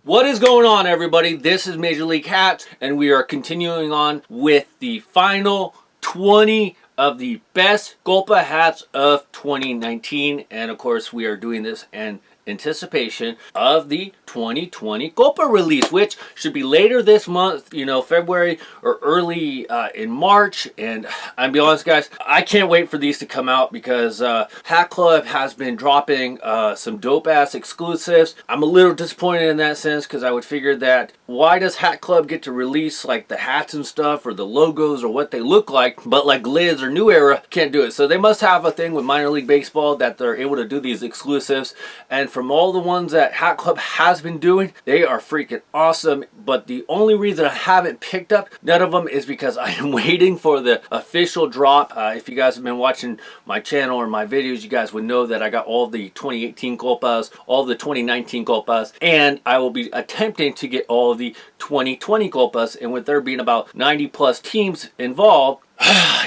What is going on, everybody? This is Major League Hats, and we are continuing on with the final 20 of the best Golpa hats of 2019. And of course, we are doing this in anticipation of the 2020 Golpa release, which should be later this month, you know, February or early in March. And I'll be honest, guys, I can't wait for these to come out because Hat Club has been dropping some dope-ass exclusives. I'm a little disappointed in that sense because I would figure that why does Hat Club get to release like the hats and stuff or the logos or what they look like, but like Lids or New Era can't do it. So they must have a thing with minor league baseball that they're able to do these exclusives. And from all the ones that Hat Club has been doing, they are freaking awesome. But the only reason I haven't picked up none of them is because I am waiting for the official drop. If you guys have been watching my channel or my videos, you guys would know that I got all the 2018 Golpas, all the 2019 Golpas, and I will be attempting to get all of the 2020 Golpas. And with there being about 90 plus teams involved,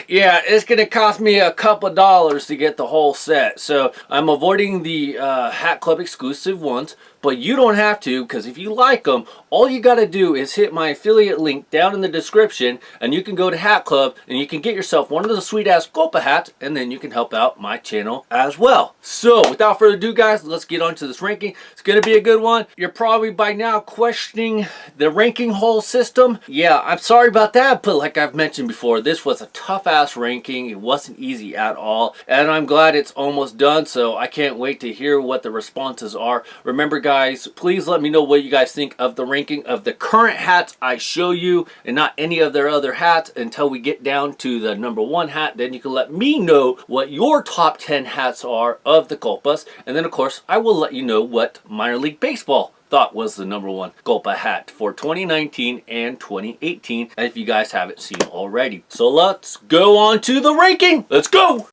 yeah, it's gonna cost me a couple of dollars to get the whole set. So I'm avoiding the Hat Club exclusive ones, but you don't have to, because if you like them, all you gotta do is hit my affiliate link down in the description, and you can go to Hat Club and you can get yourself one of the sweet ass Golpa hats, and then you can help out my channel as well. So without further ado, guys, let's get on to this ranking. It's gonna be a good one. You're probably by now questioning the ranking whole system. Yeah, I'm sorry about that, but like I've mentioned before, this was a tough ass ranking. It wasn't easy at all, and I'm glad it's almost done, so I can't wait to hear what the responses are. Remember, guys, please let me know what you guys think of the ranking of the current hats I show you, and not any of their other hats until we get down to the #1 hat. Then you can let me know what your top 10 hats are of the Golpas, and then of course I will let you know what minor league baseball thought was the #1 Golpa hat for 2019 and 2018, if you guys haven't seen already. So let's go on to the ranking. Let's go!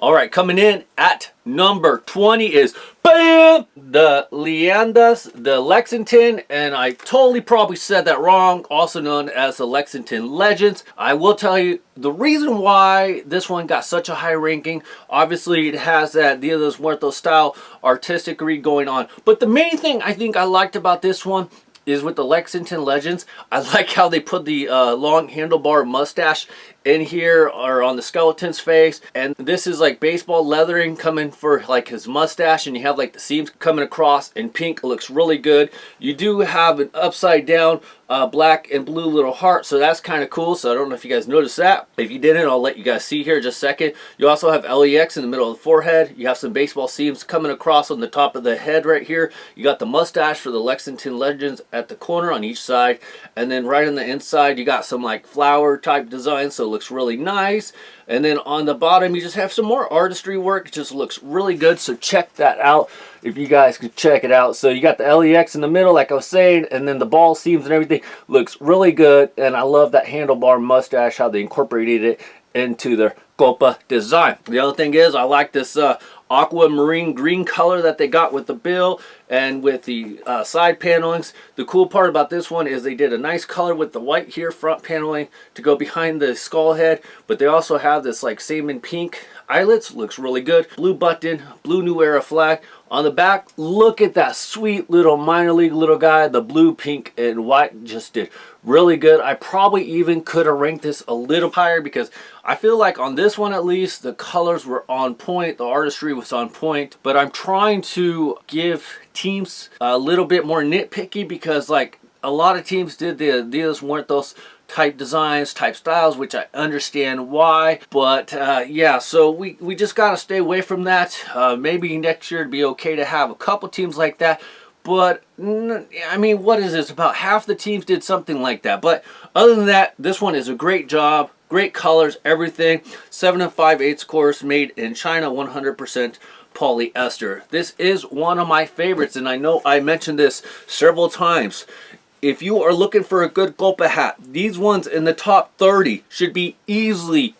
Alright, coming in at number 20 is BAM! The Leandas, the Lexington, and I totally probably said that wrong, also known as the Lexington Legends. I will tell you the reason why this one got such a high ranking. Obviously, it has that Dia de los Muertos style artistic read going on. But the main thing I think I liked about this one is with the Lexington Legends, I like how they put the long handlebar mustache in here or on the skeleton's face, and this is like baseball leathering coming for like his mustache, and you have like the seams coming across in pink. It looks really good. You do have an upside down black and blue little heart, so that's kind of cool. So I don't know if you guys noticed that. If you didn't, I'll let you guys see here in just a second. You also have LEX in the middle of the forehead. You have some baseball seams coming across on the top of the head right here. You got the mustache for the Lexington Legends at the corner on each side, and then right on the inside you got some like flower type design, so it looks really nice. And then on the bottom you just have some more artistry work. It just looks really good, so check that out if you guys could check it out. So you got the LEX in the middle like I was saying, and then the ball seams and everything looks really good. And I love that handlebar mustache, how they incorporated it into their Golpa design. The other thing is I like this aquamarine green color that they got with the bill and with the side panelings. The cool part about this one is they did a nice color with the white here front paneling to go behind the skull head, but they also have this like salmon pink eyelets. Looks really good. Blue button, blue New Era flag. On the back, look at that sweet little minor league little guy. The blue, pink, and white just did really good. I probably even could have ranked this a little higher because I feel like on this one at least, the colors were on point. The artistry was on point. But I'm trying to give teams a little bit more nitpicky because like a lot of teams did the Dia de los Muertos type designs, type styles, which I understand why, but yeah, so we just got to stay away from that. Maybe next year it'd be okay to have a couple teams like that, but I mean, what is this? About half the teams did something like that. But other than that, this one is a great job, great colors, everything. 7 5/8 course, made in China, 100% polyester. This is one of my favorites, and I know I mentioned this several times. If you are looking for a good Golpa hat, these ones in the top 30 should be easily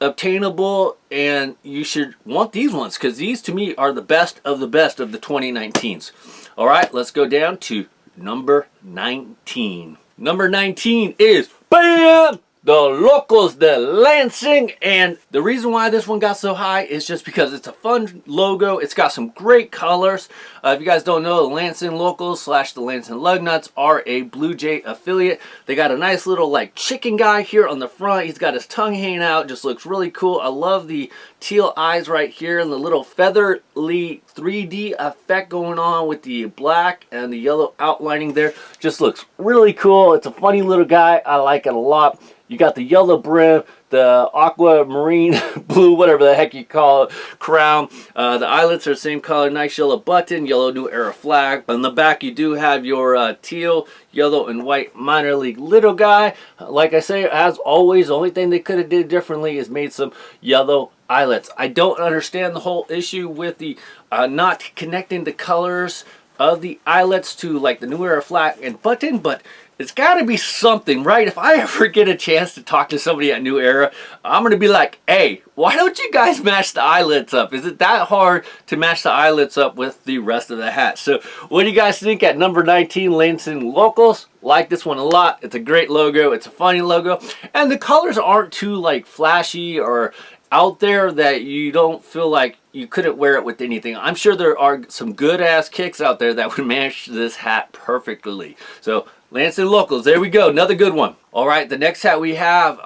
obtainable, and you should want these ones because these to me are the best of the 2019s. All right, let's go down to number 19. Number 19 is BAM! the Locals, the Lansing. And the reason why this one got so high is just because it's a fun logo. It's got some great colors. If you guys don't know, the Lansing Locals / the Lansing Lugnuts are a Blue Jay affiliate. They got a nice little like chicken guy here on the front. He's got his tongue hanging out. Just looks really cool. I love the teal eyes right here and the little featherly 3D effect going on with the black and the yellow outlining there. Just looks really cool. It's a funny little guy. I like it a lot. You got the yellow brim, the aquamarine blue, whatever the heck you call it, crown. The eyelets are the same color, nice yellow button, yellow New Era flag. On the back you do have your teal, yellow, and white minor league little guy. Like I say, as always, the only thing they could have did differently is made some yellow eyelets. I don't understand the whole issue with the not connecting the colors of the eyelets to like the New Era flag and button, but it's got to be something, right? If I ever get a chance to talk to somebody at New Era, I'm going to be like, hey, why don't you guys match the eyelets up? Is it that hard to match the eyelets up with the rest of the hat? So what do you guys think at number 19, Lansing Locals? Like this one a lot. It's a great logo. It's a funny logo. And the colors aren't too like flashy or out there that you don't feel like you couldn't wear it with anything. I'm sure there are some good ass kicks out there that would match this hat perfectly. So Lansing Locals, there we go, another good one. All right, the next hat we have,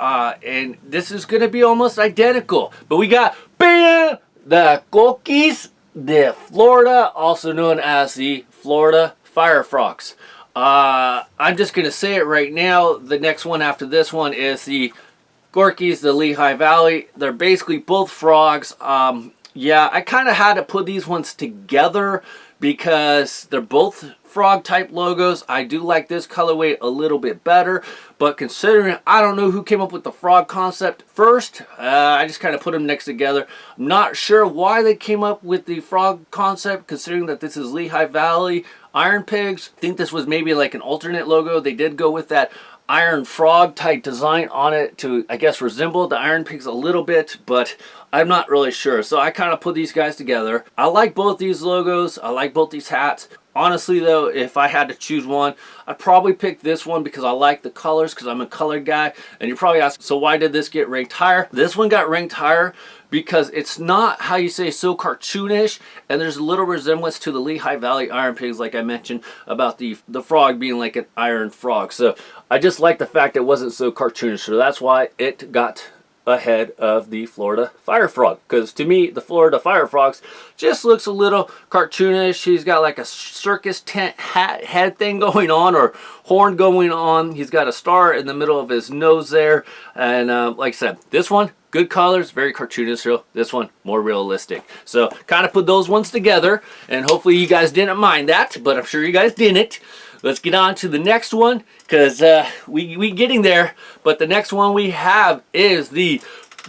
and this is gonna be almost identical, but we got, bam, the Coquis de Florida, also known as the Florida Fire Frogs. I'm just gonna say it right now. The next one after this one is the Gorkies, the Lehigh Valley. They're basically both frogs. Yeah, I kind of had to put these ones together because they're both frog type logos. I do like this colorway a little bit better, but considering I don't know who came up with the frog concept first, I just kind of put them next together. I'm not sure why they came up with the frog concept, considering that this is Lehigh Valley Iron Pigs. I think this was maybe like an alternate logo. They did go with that iron frog type design on it to, I guess, resemble the Iron Pigs a little bit, but I'm not really sure. So I kind of put these guys together. I like both these logos. I like both these hats. Honestly though, if I had to choose one, I'd probably pick this one because I like the colors, because I'm a color guy. And you're probably asking, so why did this get ranked higher? This one got ranked higher because it's not, how you say, so cartoonish, and there's a little resemblance to the Lehigh Valley Iron Pigs, like I mentioned about the frog being like an iron frog. So I just like the fact it wasn't so cartoonish, so that's why it got ahead of the Florida Fire Frog, because to me the Florida Fire Frogs just looks a little cartoonish. He's got like a circus tent hat head thing going on, or horn going on. He's got a star in the middle of his nose there, and like I said, this one good colors, very cartoonish. So this one more realistic. So kind of put those ones together, and hopefully you guys didn't mind that, but I'm sure you guys didn't. Let's get on to the next one, because we getting there. But the next one we have is the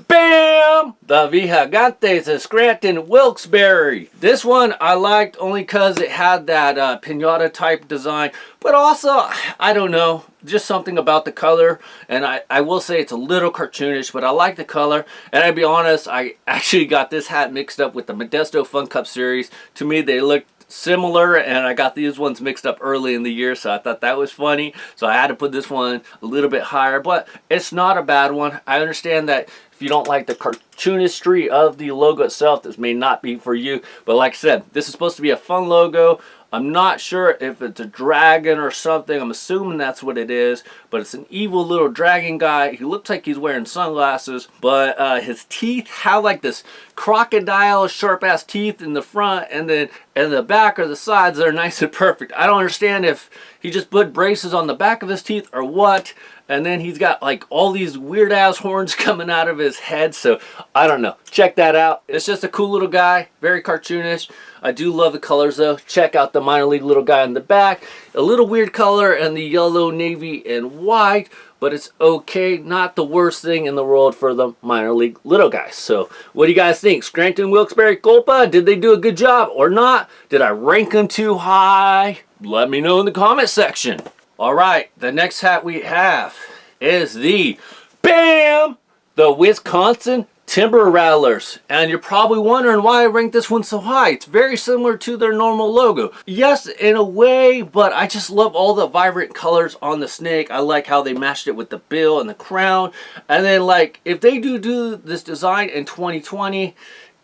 BAM! The Vigilantes of Scranton WilkesBarre. This one I liked only because it had that pinata type design. But also, I don't know, just something about the color. And I will say it's a little cartoonish, but I like the color. And I'll be honest, I actually got this hat mixed up with the Modesto Fun Cup series. To me, they look similar, and I got these ones mixed up early in the year, so I thought that was funny. So I had to put this one a little bit higher, but it's not a bad one. I understand that if you don't like the cartoonistry of the logo itself, this may not be for you. But like I said, this is supposed to be a fun logo. I'm not sure if it's a dragon or something. I'm assuming that's what it is. But it's an evil little dragon guy. He looks like he's wearing sunglasses. But his teeth have like this crocodile sharp ass teeth in the front. And then in the back or the sides, they're nice and perfect. I don't understand if he just put braces on the back of his teeth or what. And then he's got like all these weird ass horns coming out of his head. So I don't know. Check that out. It's just a cool little guy. Very cartoonish. I do love the colors though. Check out the minor league little guy in the back. A little weird color and the yellow, navy, and white. But it's okay. Not the worst thing in the world for the minor league little guys. So what do you guys think? Scranton Wilkes-Barre Culpa? Did they do a good job or not? Did I rank them too high? Let me know in the comment section. Alright, the next hat we have is the BAM! The Wisconsin Timber Rattlers, and you're probably wondering why I ranked this one so high. It's very similar to their normal logo. Yes, in a way, but I just love all the vibrant colors on the snake. I like how they matched it with the bill and the crown. And then, like, if they do this design in 2020,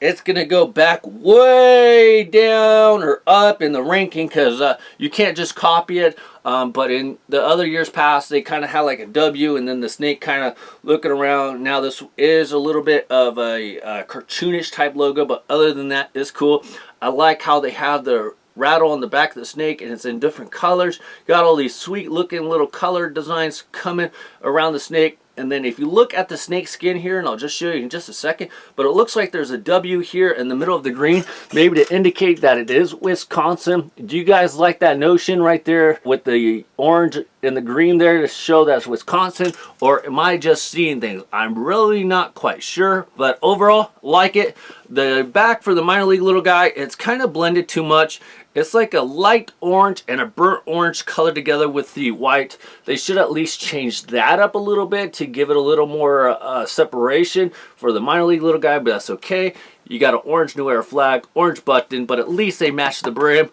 it's going to go back way down or up in the ranking, because you can't just copy it. But in the other years past, they kind of had like a W and then the snake kind of looking around. Now this is a little bit of a cartoonish type logo, but other than that, it's cool. I like how they have the rattle on the back of the snake, and it's in different colors. Got all these sweet looking little color designs coming around the snake. And then if you look at the snake skin here, and I'll just show you in just a second, but it looks like there's a W here in the middle of the green, maybe to indicate that it is Wisconsin. Do you guys like that notion right there with the orange and the green there to show that's Wisconsin? Or am I just seeing things? I'm really not quite sure, but overall, like it. The back for the minor league little guy, it's kind of blended too much. It's like a light orange and a burnt orange color together with the white. They should at least change that up a little bit to give it a little more separation for the minor league little guy, but that's okay. You got an orange New Era flag, orange button, but at least they match the brim.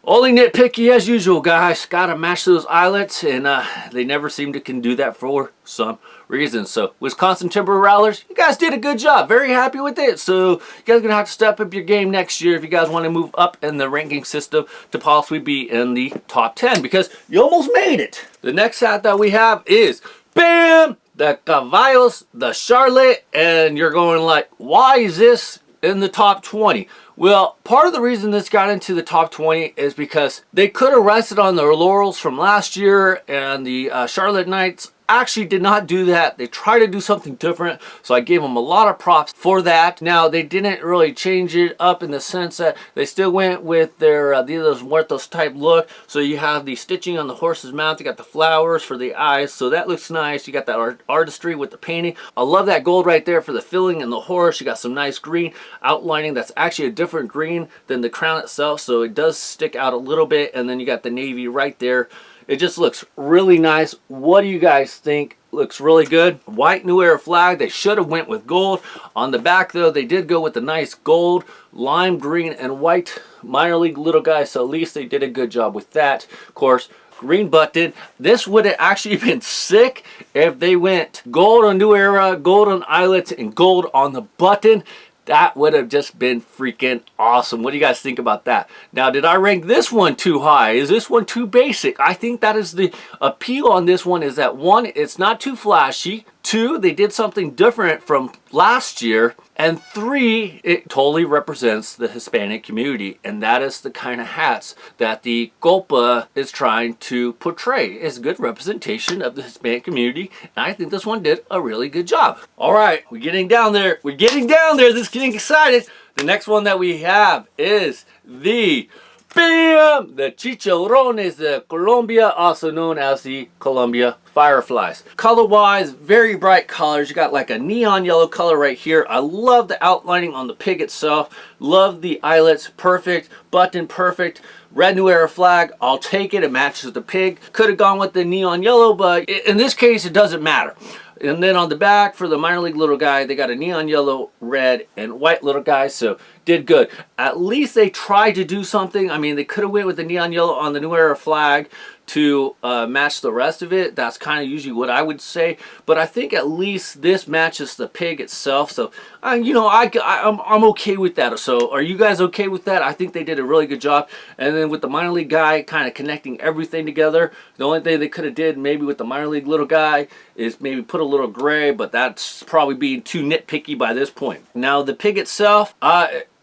Only nitpicky as usual, guys. Gotta match those eyelets, and they never seem to can do that for some reason. So, Wisconsin Timber Rattlers, you guys did a good job. Very happy with it. So, you guys are gonna have to step up your game next year if you guys want to move up in the ranking system to possibly be in the top 10, because you almost made it. The next hat that we have is, bam, the Caballos, the Charlotte, and you're going like, why is this in the top 20? Well, part of the reason this got into the top 20 is because they could have rested on their laurels from last year, and the Charlotte Knights actually did not do that. They tried to do something different, so I gave them a lot of props for that. Now, they didn't really change it up in the sense that they still went with their Dia de los Muertos type look. So you have the stitching on the horse's mouth, you got the flowers for the eyes, so that looks nice. You got that artistry with the painting. I love that gold right there for the filling and the horse. You got some nice green outlining that's actually a different green than the crown itself, so it does stick out a little bit. And then you got the navy right there. It just looks really nice. What do you guys think? Looks really good. White New Era flag. They should have went with gold. On the back though, they did go with the nice gold, lime green, and white minor league little guy. So at least they did a good job with that. Of course, green button. This would have actually been sick if they went gold on New Era, gold on eyelets, and gold on the button. That would have just been freaking awesome. What do you guys think about that? Now, did I rank this one too high? Is this one too basic? I think that is the appeal on this one, is that one, it's not too flashy. Two, they did something different from last year. And three, it totally represents the Hispanic community. And that is the kind of hats that the Copa is trying to portray. It's a good representation of the Hispanic community. And I think this one did a really good job. All right, we're getting down there. We're getting down there. This is getting excited. The next one that we have is the bam! The Chicharrones de Colombia, also known as the Colombia Fireflies. Color-wise, very bright colors. You got like a neon yellow color right here. I love the outlining on the pig itself. Love the eyelets, perfect. Button, perfect. Red New Era flag, I'll take it. It matches the pig. Could have gone with the neon yellow, but in this case, it doesn't matter. And then on the back for the minor league little guy, they got a neon yellow, red, and white little guy, so did good. At least they tried to do something. I mean, they could have went with the neon yellow on the New Era flag to match the rest of it. That's kind of usually what I would say. But I think at least this matches the pig itself. So, you know, I'm okay with that. So, are you guys okay with that? I think they did a really good job. And then with the minor league guy kind of connecting everything together, the only thing they could have did maybe with the minor league little guy is maybe put a little gray, but that's probably being too nitpicky by this point. Now, the pig itself,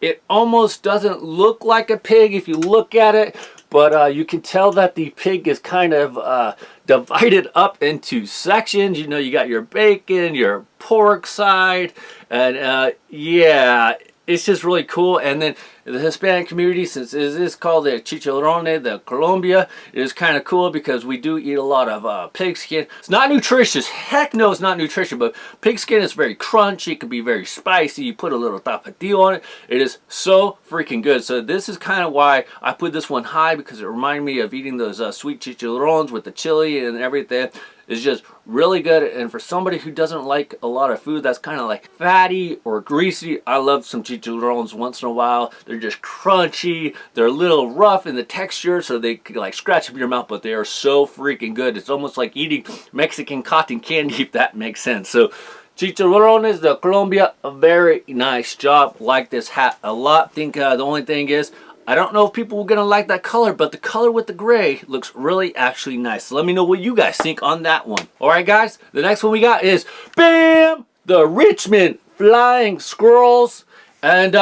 it almost doesn't look like a pig if you look at it. But you can tell that the pig is kind of divided up into sections. You know, you got your bacon, your pork side, and yeah, it's just really cool. And then the Hispanic community, since it is called the Chicharrone de Colombia, it is kind of cool because we do eat a lot of pig skin. It's not nutritious. Heck no, it's not nutritious, but pig skin is very crunchy. It can be very spicy. You put a little tapatio on it. It is so freaking good. So this is kind of why I put this one high, because it reminded me of eating those sweet chicharrones with the chili and everything. is just really good. And for somebody who doesn't like a lot of food that's kind of like fatty or greasy, I love some chicharrones once in a while. They're just crunchy. They're a little rough in the texture, so they can like scratch up your mouth, but they are so freaking good. It's almost like eating Mexican cotton candy, if that makes sense. So Chicharrones de Colombia, a very nice job. Like this hat a lot. Think the only thing is, I don't know if people are going to like that color, but the color with the gray looks really actually nice. So let me know what you guys think on that one. Alright guys, the next one we got is, BAM! The Richmond Flying Squirrels. And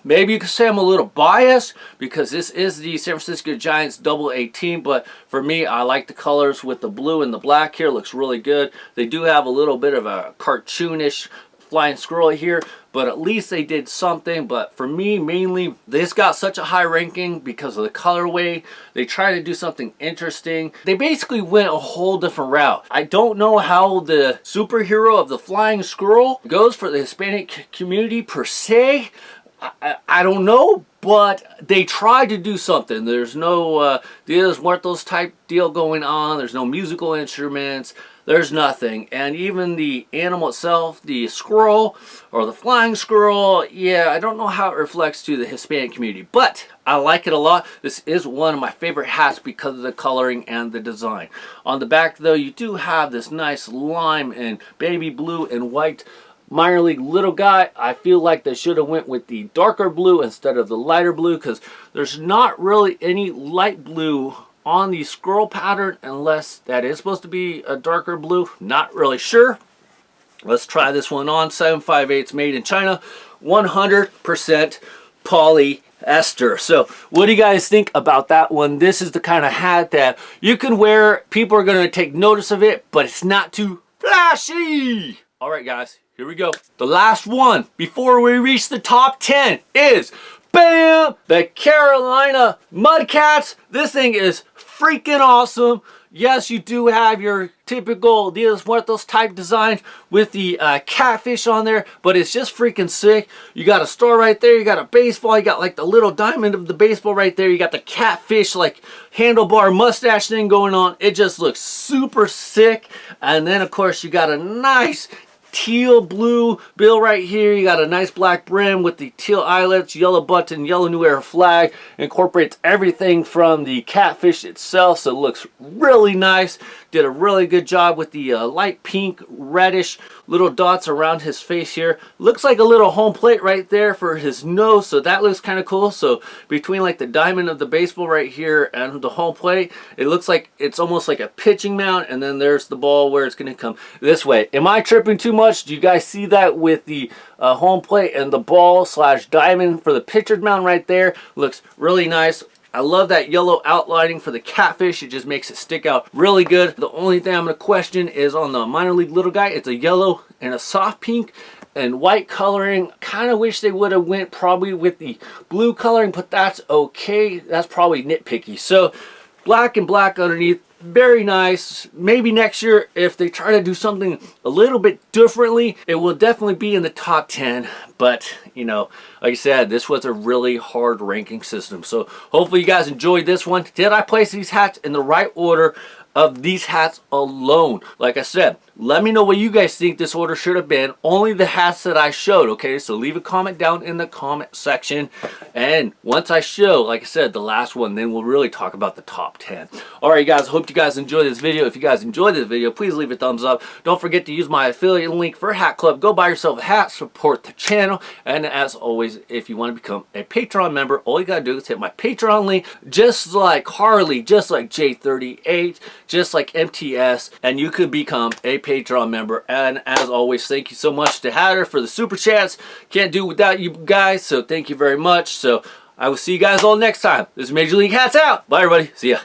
maybe you could say I'm a little biased because this is the San Francisco Giants double 18, but for me, I like the colors with the blue and the black here. Looks really good. They do have a little bit of a cartoonish flying squirrel here, but at least they did something. But for me, mainly, this got such a high ranking because of the colorway. They tried to do something interesting. They basically went a whole different route. I don't know how the superhero of the flying squirrel goes for the Hispanic community per se. I don't know, but they tried to do something. There's no Dia de los Muertos type deal going on. There's no musical instruments. There's nothing. And even the animal itself, the squirrel or the flying squirrel, yeah, I don't know how it reflects to the Hispanic community, but I like it a lot. This is one of my favorite hats because of the coloring and the design. On the back though, you do have this nice lime and baby blue and white minor league little guy. I feel like they should have went with the darker blue instead of the lighter blue, because there's not really any light blue on the squirrel pattern unless that is supposed to be a darker blue. Not really sure. Let's try this one on. 758 made in China, 100% polyester. So what do you guys think about that one? This is the kind of hat that you can wear. People are going to take notice of it, but it's not too flashy. All right guys, here we go. The last one before we reach the top 10 is, BAM! The Carolina Mudcats. This thing is freaking awesome. Yes, you do have your typical Dia de los Muertos type design with the catfish on there, but it's just freaking sick. You got a star right there, you got a baseball, you got like the little diamond of the baseball right there, you got the catfish like handlebar mustache thing going on. It just looks super sick. And then of course you got a nice teal blue bill right here. You got a nice black brim with the teal eyelets, yellow button, yellow New Era flag. Incorporates everything from the catfish itself, so it looks really nice. Did a really good job with the light pink, reddish little dots around his face here. Looks like a little home plate right there for his nose, so that looks kind of cool. So between like the diamond of the baseball right here and the home plate, it looks like it's almost like a pitching mound, and then there's the ball where it's going to come this way. Am I tripping too much? Do you guys see that with the home plate and the ball slash diamond for the pitcher's mound right there? Looks really nice. I love that yellow outlining for the catfish. It just makes it stick out really good. The only thing I'm going to question is on the minor league little guy. It's a yellow and a soft pink and white coloring. Kind of wish they would have went probably with the blue coloring, but that's okay. That's probably nitpicky. So black and black underneath. Very nice. Maybe next year, if they try to do something a little bit differently, it will definitely be in the top 10. But, you know, like I said, this was a really hard ranking system. So hopefully you guys enjoyed this one. Did I place these hats in the right order of these hats alone? Like I said, let me know what you guys think this order should have been. Only the hats that I showed, okay? So leave a comment down in the comment section. And once I show, like I said, the last one, then we'll really talk about the top 10. Alright guys, hope you guys enjoyed this video. If you guys enjoyed this video, please leave a thumbs up. Don't forget to use my affiliate link for Hat Club. Go buy yourself a hat, support the channel. And as always, if you want to become a Patreon member, all you gotta do is hit my Patreon link, just like Harley, just like J38, just like MTS, and you could become a Patreon member. And as always, thank you so much to Hatter for the super chats. Can't do without you guys, so thank you very much. So I will see you guys all next time. This is Major League Hats out. Bye everybody. See ya.